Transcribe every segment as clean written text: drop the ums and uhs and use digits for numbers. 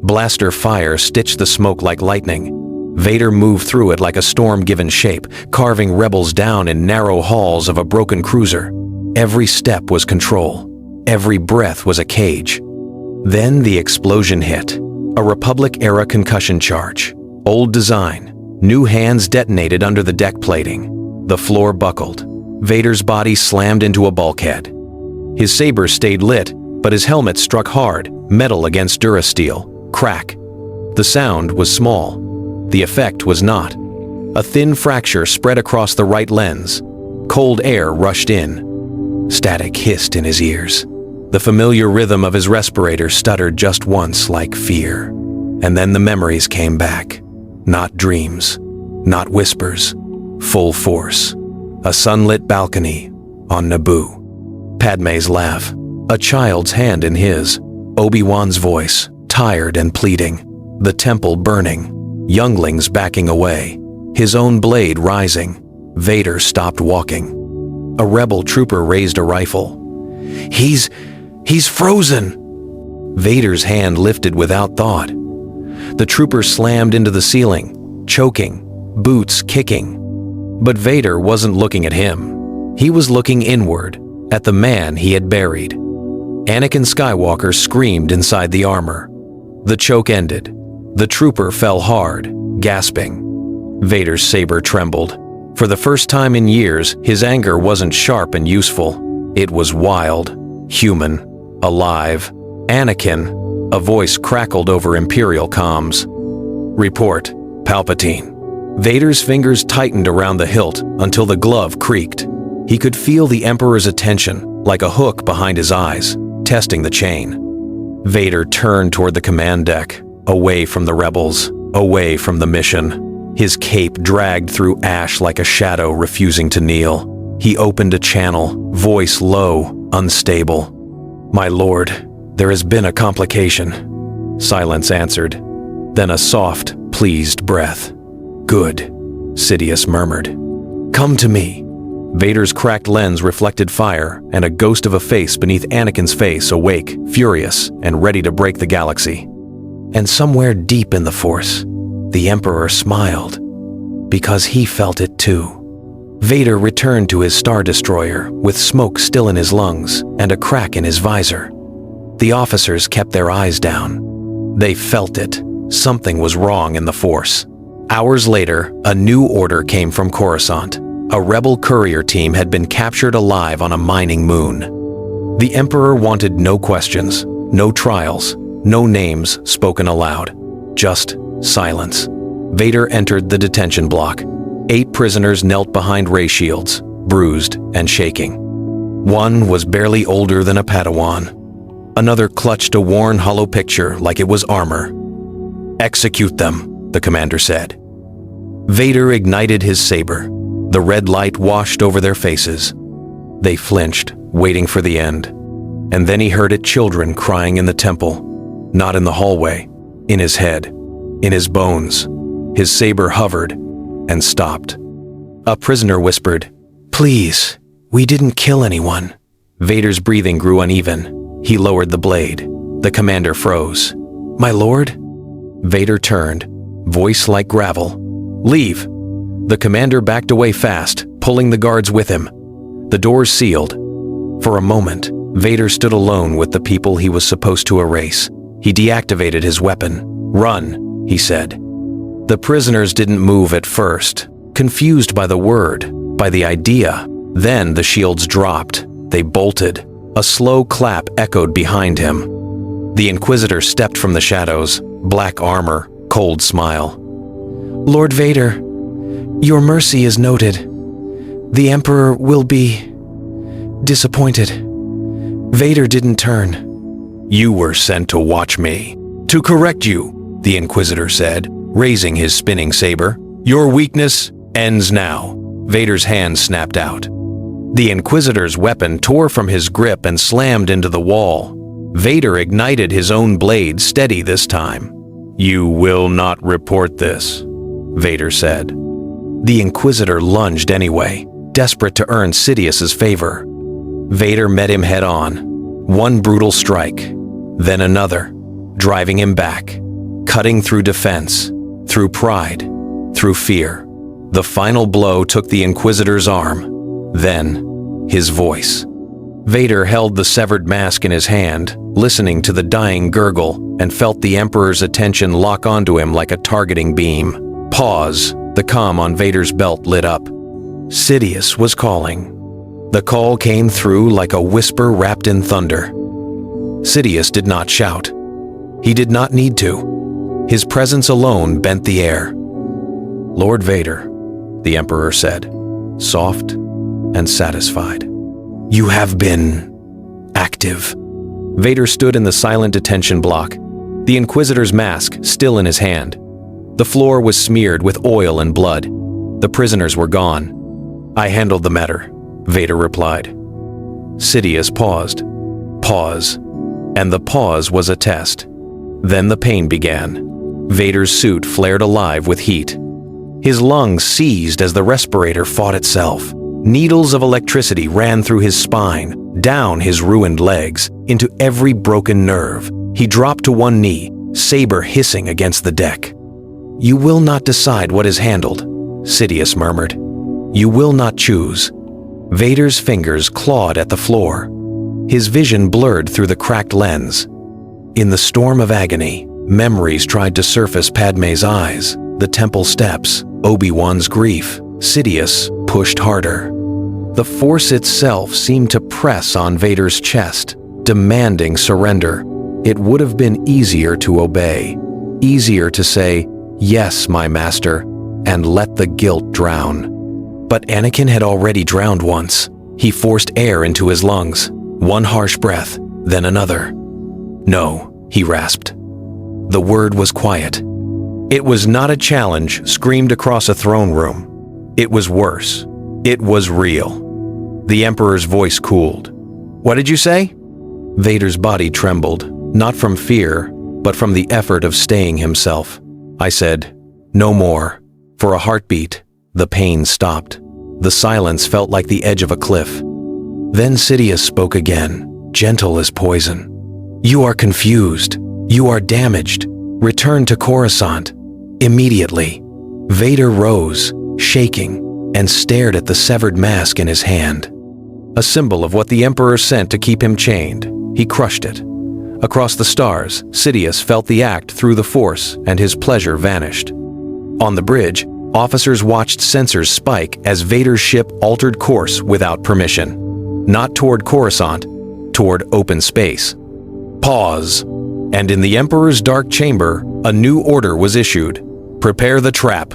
Blaster fire stitched the smoke like lightning. Vader moved through it like a storm given shape, carving rebels down in narrow halls of a broken cruiser. Every step was control. Every breath was a cage. Then the explosion hit. A Republic-era concussion charge. Old design. New hands detonated under the deck plating. The floor buckled. Vader's body slammed into a bulkhead. His saber stayed lit, but his helmet struck hard, metal against durasteel. Crack. The sound was small. The effect was not. A thin fracture spread across the right lens. Cold air rushed in. Static hissed in his ears. The familiar rhythm of his respirator stuttered just once like fear. And then the memories came back. Not dreams. Not whispers. Full force. A sunlit balcony on Naboo. Padme's laugh. A child's hand in his. Obi-Wan's voice, tired and pleading. The temple burning. Younglings backing away. His own blade rising. Vader stopped walking. A rebel trooper raised a rifle. He's frozen! Vader's hand lifted without thought. The trooper slammed into the ceiling, choking, boots kicking. But Vader wasn't looking at him. He was looking inward, at the man he had buried. Anakin Skywalker screamed inside the armor. The choke ended. The trooper fell hard, gasping. Vader's saber trembled. For the first time in years, his anger wasn't sharp and useful. It was wild, human, alive. Anakin, a voice crackled over Imperial comms. Report, Palpatine. Vader's fingers tightened around the hilt until the glove creaked. He could feel the Emperor's attention, like a hook behind his eyes, testing the chain. Vader turned toward the command deck, away from the rebels, away from the mission. His cape dragged through ash like a shadow refusing to kneel. He opened a channel, voice low, unstable. "My lord, there has been a complication." Silence answered. Then a soft, pleased breath. "Good," Sidious murmured. "Come to me." Vader's cracked lens reflected fire, and a ghost of a face beneath Anakin's face, awake, furious, and ready to break the galaxy. And somewhere deep in the Force, the Emperor smiled, because he felt it too. Vader returned to his Star Destroyer, with smoke still in his lungs and a crack in his visor. The officers kept their eyes down. They felt it. Something was wrong in the Force. Hours later, a new order came from Coruscant. A rebel courier team had been captured alive on a mining moon. The Emperor wanted no questions, no trials, no names spoken aloud. Just silence. Vader entered the detention block. 8 prisoners knelt behind ray shields, bruised and shaking. One was barely older than a Padawan. Another clutched a worn hollow picture like it was armor. "Execute them," the commander said. Vader ignited his saber. The red light washed over their faces. They flinched, waiting for the end. And then he heard children crying in the temple. Not in the hallway, in his head, in his bones. His saber hovered and stopped. A prisoner whispered, "Please, we didn't kill anyone." Vader's breathing grew uneven. He lowered the blade. The commander froze. "My lord?" Vader turned, voice like gravel. "Leave." The commander backed away fast, pulling the guards with him. The doors sealed. For a moment, Vader stood alone with the people he was supposed to erase. He deactivated his weapon. "Run," he said. The prisoners didn't move at first, confused by the word, by the idea. Then the shields dropped. They bolted. A slow clap echoed behind him. The Inquisitor stepped from the shadows, black armor, cold smile. "Lord Vader, your mercy is noted. The Emperor will be disappointed." Vader didn't turn. "You were sent to watch me, to correct you," the Inquisitor said, raising his spinning saber. "Your weakness ends now." Vader's hand snapped out. The Inquisitor's weapon tore from his grip and slammed into the wall. Vader ignited his own blade, steady this time. "You will not report this," Vader said. The Inquisitor lunged anyway, desperate to earn Sidious's favor. Vader met him head-on. One brutal strike, then another, driving him back. cutting through defense, through pride, through fear. The final blow took the Inquisitor's arm, then his voice. Vader held the severed mask in his hand, listening to the dying gurgle, and felt the Emperor's attention lock onto him like a targeting beam. Pause. The comm on Vader's belt lit up. Sidious was calling. The call came through like a whisper wrapped in thunder. Sidious did not shout. He did not need to. His presence alone bent the air. "Lord Vader," the Emperor said, soft and satisfied. "You have been active." Vader stood in the silent detention block, the Inquisitor's mask still in his hand. The floor was smeared with oil and blood. The prisoners were gone. "I handled the matter," Vader replied. Sidious paused. Pause. And the pause was a test. Then the pain began. Vader's suit flared alive with heat. His lungs seized as the respirator fought itself. Needles of electricity ran through his spine, down his ruined legs, into every broken nerve. He dropped to one knee, saber hissing against the deck. "You will not decide what is handled," Sidious murmured. "You will not choose." Vader's fingers clawed at the floor. His vision blurred through the cracked lens. In the storm of agony, memories tried to surface Padmé's eyes, the temple steps, Obi-Wan's grief. Sidious pushed harder. The Force itself seemed to press on Vader's chest, demanding surrender. It would have been easier to obey, easier to say, "Yes, my master," and let the guilt drown. But Anakin had already drowned once. He forced air into his lungs, one harsh breath, then another. "No," he rasped. The word was quiet. It was not a challenge screamed across a throne room. It was worse. It was real. The Emperor's voice cooled. "What did you say?" Vader's body trembled, not from fear, but from the effort of staying himself. I said, "No more." For a heartbeat, the pain stopped. The silence felt like the edge of a cliff. Then Sidious spoke again, gentle as poison. "You are confused. You are damaged. Return to Coruscant. Immediately." Vader rose, shaking, and stared at the severed mask in his hand. A symbol of what the Emperor sent to keep him chained. He crushed it. Across the stars, Sidious felt the act through the Force, and his pleasure vanished. On the bridge, officers watched sensors spike as Vader's ship altered course without permission. Not toward Coruscant, toward open space. Pause. And in the Emperor's dark chamber, a new order was issued. "Prepare the trap,"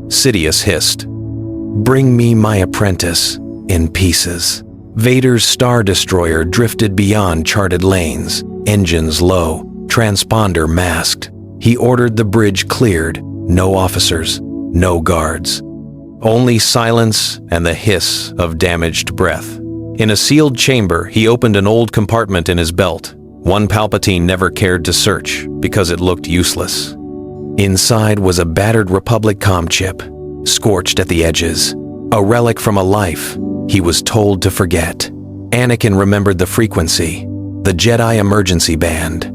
Sidious hissed. "Bring me my apprentice in pieces." Vader's Star Destroyer drifted beyond charted lanes, engines low, transponder masked. He ordered the bridge cleared, no officers, no guards. Only silence and the hiss of damaged breath. In a sealed chamber, he opened an old compartment in his belt, one Palpatine never cared to search because it looked useless. Inside was a battered Republic comm chip, scorched at the edges, a relic from a life he was told to forget. Anakin remembered the frequency, the Jedi emergency band,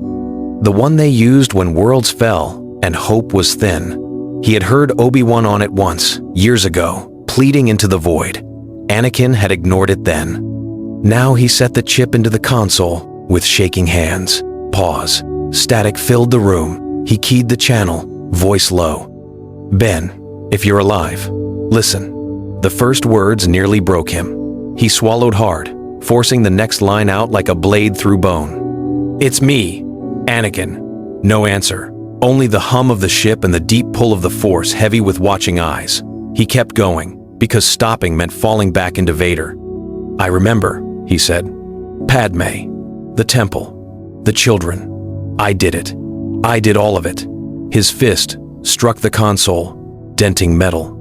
the one they used when worlds fell and hope was thin. He had heard Obi-Wan on it once, years ago, pleading into the void. Anakin had ignored it then. Now he set the chip into the console with shaking hands. Pause. Static filled the room. He keyed the channel, voice low. "Ben, if you're alive, listen." The first words nearly broke him. He swallowed hard, forcing the next line out like a blade through bone. "It's me, Anakin." No answer. Only the hum of the ship and the deep pull of the Force heavy with watching eyes. He kept going, because stopping meant falling back into Vader. "I remember," he said. "Padmé, the temple, the children. I did it. I did all of it." His fist struck the console, denting metal.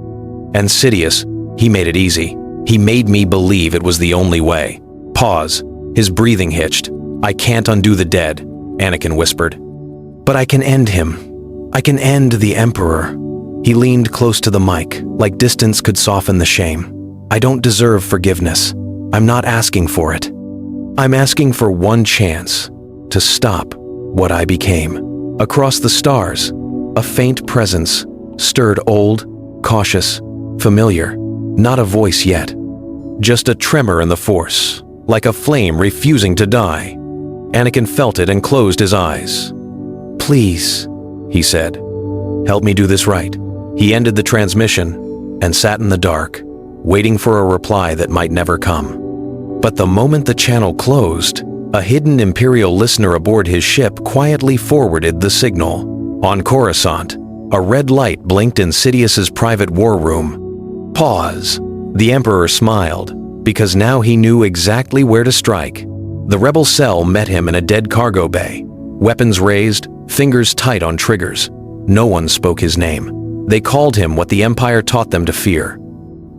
"And Sidious, he made it easy. He made me believe it was the only way." Pause. His breathing hitched. "I can't undo the dead," Anakin whispered. "But I can end him. I can end the Emperor." He leaned close to the mic, like distance could soften the shame. "I don't deserve forgiveness. I'm not asking for it. I'm asking for one chance to stop what I became." Across the stars, A faint presence stirred, old, cautious, familiar. Not a voice yet. Just a tremor in the Force, like a flame refusing to die. Anakin felt it and closed his eyes. "Please," he said. "Help me do this right." He ended the transmission and sat in the dark, waiting for a reply that might never come. But the moment the channel closed, a hidden Imperial listener aboard his ship quietly forwarded the signal. On Coruscant, a red light blinked in Sidious's private war room. Pause. The Emperor smiled, because now he knew exactly where to strike. The rebel cell met him in a dead cargo bay, weapons raised, fingers tight on triggers. No one spoke his name. They called him what the Empire taught them to fear.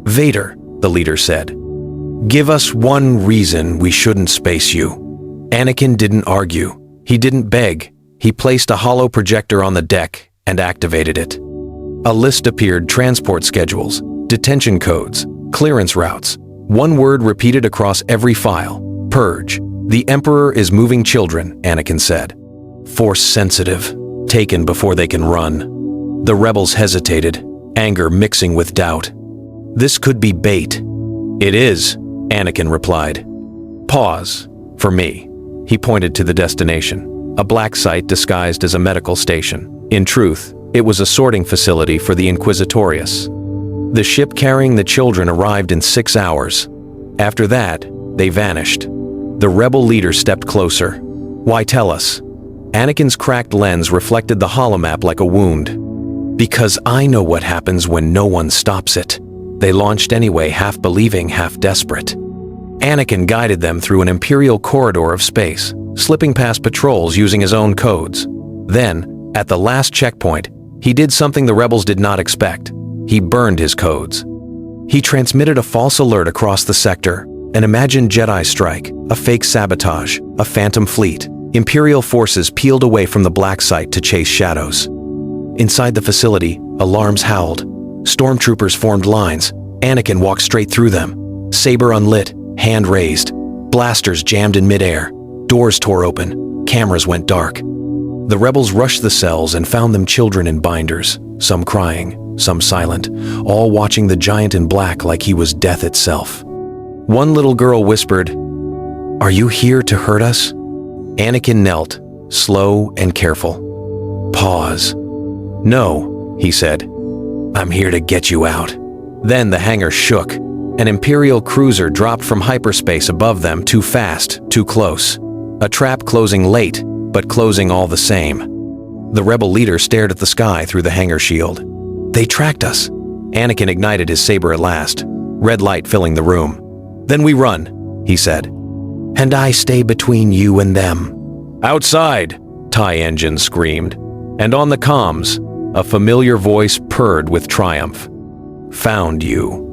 "Vader," the leader said. "Give us one reason we shouldn't space you." Anakin didn't argue. He didn't beg. He placed a hollow projector on the deck and activated it. A list appeared: transport schedules, detention codes, clearance routes. One word repeated across every file: purge. "The Emperor is moving children," Anakin said. "Force sensitive. Taken before they can run." The rebels hesitated, anger mixing with doubt. "This could be bait." "It is," Anakin replied. "Pause. For me." He pointed to the destination, a black site disguised as a medical station. In truth, it was a sorting facility for the Inquisitorius. The ship carrying the children arrived in 6 hours. After that, they vanished. The rebel leader stepped closer. "Why tell us?" Anakin's cracked lens reflected the holomap like a wound. "Because I know what happens when no one stops it." They launched anyway, half believing, half desperate. Anakin guided them through an Imperial corridor of space, slipping past patrols using his own codes. Then, at the last checkpoint, he did something the rebels did not expect. He burned his codes. He transmitted a false alert across the sector, an imagined Jedi strike, a fake sabotage, a phantom fleet. Imperial forces peeled away from the black site to chase shadows. Inside the facility, alarms howled. Stormtroopers formed lines. Anakin walked straight through them. Saber unlit, hand raised. Blasters jammed in midair. Doors tore open. Cameras went dark. The rebels rushed the cells and found them children in binders, some crying, some silent, all watching the giant in black like he was death itself. One little girl whispered, "Are you here to hurt us?" Anakin knelt, slow and careful. Pause. "No," he said. "I'm here to get you out." Then the hangar shook. An Imperial cruiser dropped from hyperspace above them, too fast, too close. A trap closing late, but closing all the same. The rebel leader stared at the sky through the hangar shield. "They tracked us." Anakin ignited his saber at last, red light filling the room. "Then we run," he said. "And I stay between you and them." "Outside!" TIE engine screamed. And on the comms, a familiar voice purred with triumph. "Found you."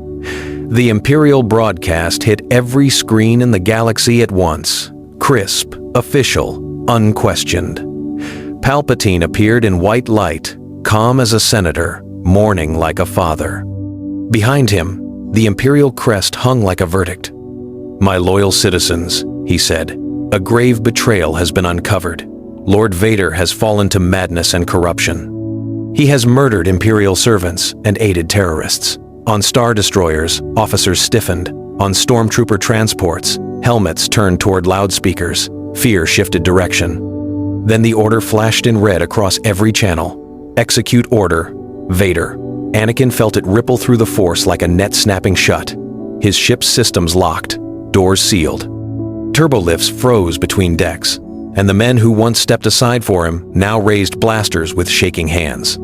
The Imperial broadcast hit every screen in the galaxy at once. Crisp, official, unquestioned. Palpatine appeared in white light, calm as a senator, mourning like a father. Behind him, the Imperial crest hung like a verdict. "My loyal citizens," he said, "a grave betrayal has been uncovered. Lord Vader has fallen to madness and corruption. He has murdered Imperial servants and aided terrorists. On Star Destroyers, officers stiffened. On Stormtrooper transports, helmets turned toward loudspeakers. Fear shifted direction. Then the order flashed in red across every channel. Execute order, Vader." Anakin felt it ripple through the Force like a net snapping shut. His ship's systems locked, doors sealed. Turbolifts froze between decks, and the men who once stepped aside for him now raised blasters with shaking hands.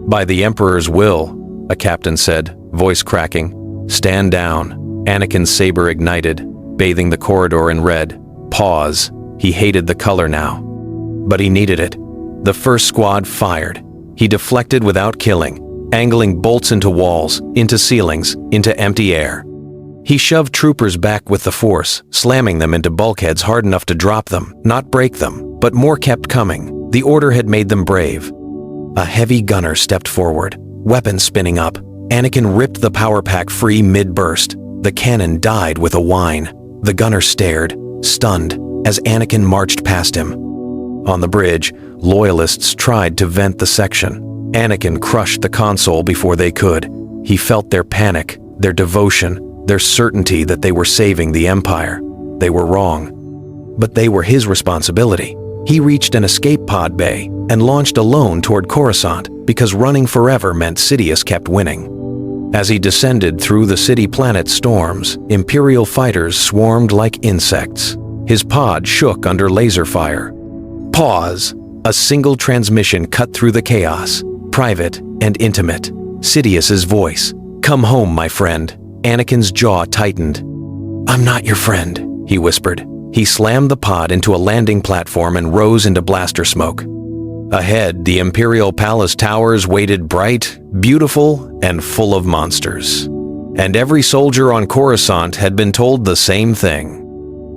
"By the Emperor's will," a captain said, voice cracking. "Stand down." Anakin's saber ignited, bathing the corridor in red. Pause. He hated the color now. But he needed it. The first squad fired. He deflected without killing, angling bolts into walls, into ceilings, into empty air. He shoved troopers back with the Force, slamming them into bulkheads hard enough to drop them, not break them, but more kept coming. The order had made them brave. A heavy gunner stepped forward, weapon spinning up. Anakin ripped the power pack free mid-burst. The cannon died with a whine. The gunner stared, stunned, as Anakin marched past him. On the bridge, loyalists tried to vent the section. Anakin crushed the console before they could. He felt their panic, their devotion, their certainty that they were saving the Empire. They were wrong. But they were his responsibility. He reached an escape pod bay and launched alone toward Coruscant because running forever meant Sidious kept winning. As he descended through the city planet storms, Imperial fighters swarmed like insects. His pod shook under laser fire. Pause. A single transmission cut through the chaos, private and intimate. Sidious's voice. "Come home, my friend." Anakin's jaw tightened. "I'm not your friend," he whispered. He slammed the pod into a landing platform and rose into blaster smoke. Ahead, the Imperial Palace towers waited bright, beautiful, and full of monsters. And every soldier on Coruscant had been told the same thing.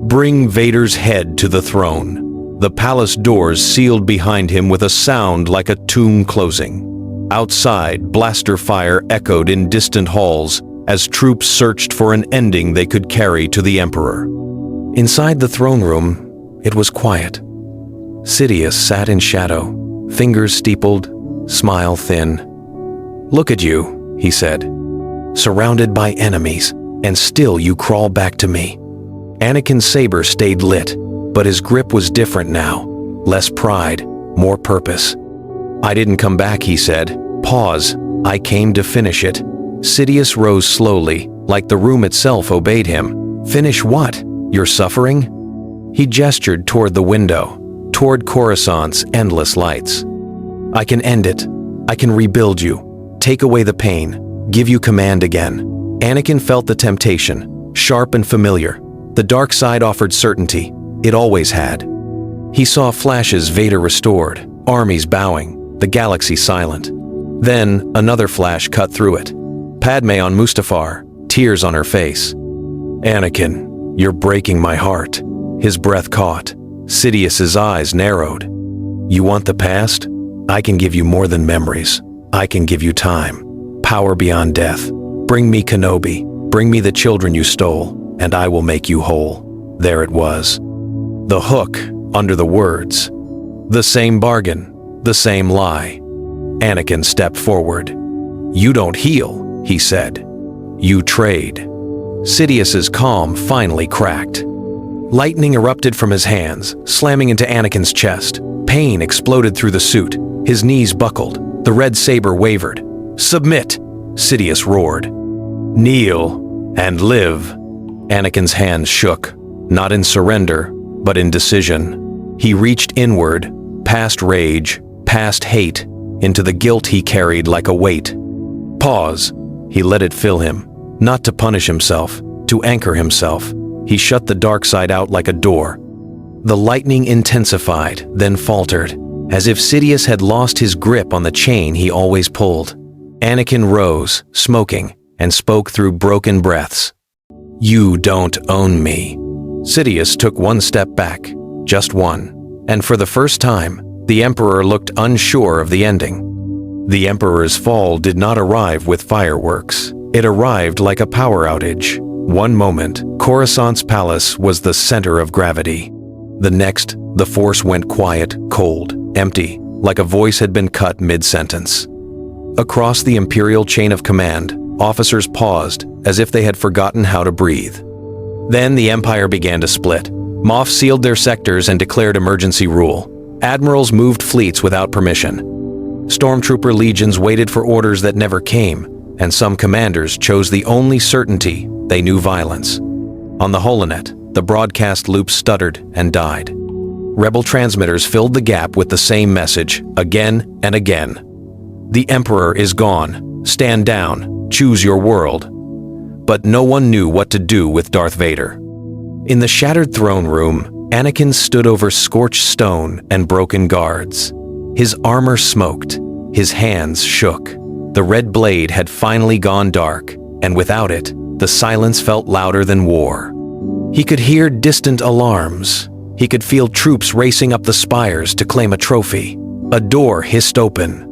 Bring Vader's head to the throne. The palace doors sealed behind him with a sound like a tomb closing. Outside, blaster fire echoed in distant halls as troops searched for an ending they could carry to the Emperor. Inside the throne room, it was quiet. Sidious sat in shadow, fingers steepled, smile thin. "Look at you," he said. "Surrounded by enemies, and still you crawl back to me." Anakin's saber stayed lit, but his grip was different now. Less pride, more purpose. "I didn't come back," he said. Pause. "I came to finish it." Sidious rose slowly, like the room itself obeyed him. "Finish what? Your suffering?" He gestured toward the window, toward Coruscant's endless lights. "I can end it. I can rebuild you, take away the pain, give you command again." Anakin felt the temptation, sharp and familiar. The dark side offered certainty. It always had. He saw flashes Vader restored, armies bowing, the galaxy silent. Then another flash cut through it. Padme on Mustafar, tears on her face. "Anakin, you're breaking my heart." His breath caught. Sidious's eyes narrowed. "You want the past? I can give you more than memories. I can give you time. Power beyond death. Bring me Kenobi. Bring me the children you stole, and I will make you whole." There it was. The hook under the words. The same bargain, the same lie. Anakin stepped forward. "You don't heal," he said. "You trade." Sidious's calm finally cracked. Lightning erupted from his hands, slamming into Anakin's chest. Pain exploded through the suit. His knees buckled. The red saber wavered. "Submit!" Sidious roared. "Kneel and live." Anakin's hands shook, not in surrender, but in decision. He reached inward, past rage, past hate, into the guilt he carried like a weight. Pause. He let it fill him, not to punish himself, to anchor himself. He shut the dark side out like a door. The lightning intensified, then faltered, as if Sidious had lost his grip on the chain he always pulled. Anakin rose, smoking, and spoke through broken breaths. "You don't own me." Sidious took one step back, just one, and for the first time, the Emperor looked unsure of the ending. The Emperor's fall did not arrive with fireworks. It arrived like a power outage. One moment, Coruscant's palace was the center of gravity. The next, the Force went quiet, cold, empty, like a voice had been cut mid-sentence. Across the Imperial chain of command, officers paused, as if they had forgotten how to breathe. Then the Empire began to split. Moff sealed their sectors and declared emergency rule. Admirals moved fleets without permission. Stormtrooper legions waited for orders that never came, and some commanders chose the only certainty they knew: violence. On the holonet, the broadcast loop stuttered and died. Rebel transmitters filled the gap with the same message, again and again. "The Emperor is gone. Stand down. Choose your world." But no one knew what to do with Darth Vader. In the shattered throne room, Anakin stood over scorched stone and broken guards. His armor smoked, his hands shook. The red blade had finally gone dark, and without it, the silence felt louder than war. He could hear distant alarms. He could feel troops racing up the spires to claim a trophy. A door hissed open.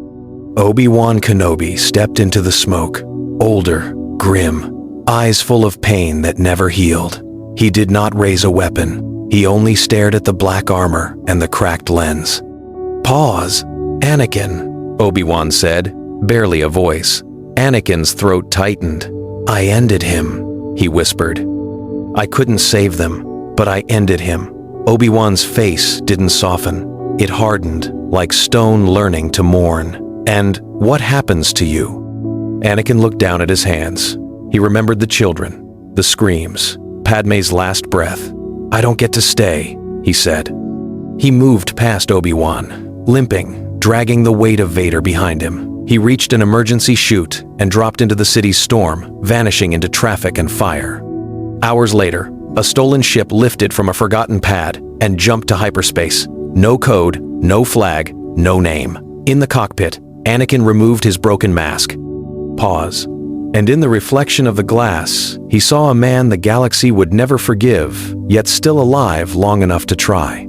Obi-Wan Kenobi stepped into the smoke, older, grim, eyes full of pain that never healed. He did not raise a weapon. He only stared at the black armor and the cracked lens. "Pause, Anakin." Obi-Wan said, barely a voice. Anakin's throat tightened. "I ended him," he whispered. "I couldn't save them, but I ended him." Obi-Wan's face didn't soften. It hardened, like stone learning to mourn. "And what happens to you?" Anakin looked down at his hands. He remembered the children, the screams, Padme's last breath. "I don't get to stay," he said. He moved past Obi-Wan, limping, dragging the weight of Vader behind him. He reached an emergency chute and dropped into the city's storm, vanishing into traffic and fire. Hours later, a stolen ship lifted from a forgotten pad and jumped to hyperspace. No code, no flag, no name. In the cockpit, Anakin removed his broken mask. Pause. And in the reflection of the glass, he saw a man the galaxy would never forgive, yet still alive long enough to try.